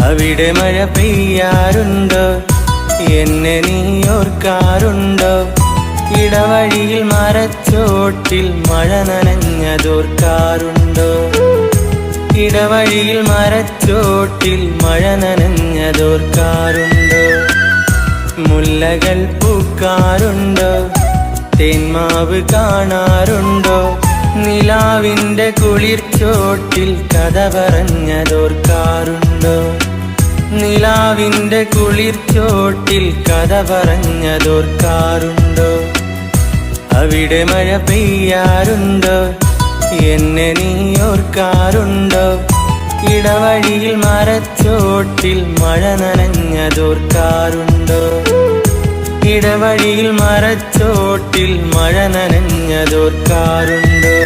അവിടെ മഴ പെയ്യാറുണ്ടോ? എന്നെ നീ ഓർക്കാറുണ്ടോ? ഇടവഴിയിൽ മരച്ചോട്ടിൽ മഴ നനഞ്ഞതോർക്കാറുണ്ടോ? ഇടവഴിയിൽ മരച്ചോട്ടിൽ മഴ നനഞ്ഞതോർക്കാറുണ്ടോ? മുല്ലകൾ പൂക്കാറുണ്ടോ? തേന്മാവ് കാണാറുണ്ടോ? നിലാവിൻ്റെ കുളിർച്ചോട്ടിൽ കഥ പറഞ്ഞതോർക്കാറുണ്ടോ? നിലാവിൻ്റെ കുളിർച്ചോട്ടിൽ കഥ പറഞ്ഞതോർക്കാറുണ്ടോ? അവിടെ മഴ പെയ്യാറുണ്ടോ? എന്നെ നീ ഓർക്കാറുണ്ടോ? ഇടവഴിയിൽ മരച്ചോട്ടിൽ മഴ നനഞ്ഞതോർക്കാറുണ്ടോ? ഇടവഴിയിൽ മരച്ചോട്ടിൽ മഴ നനഞ്ഞതോർക്കാറുണ്ടോ?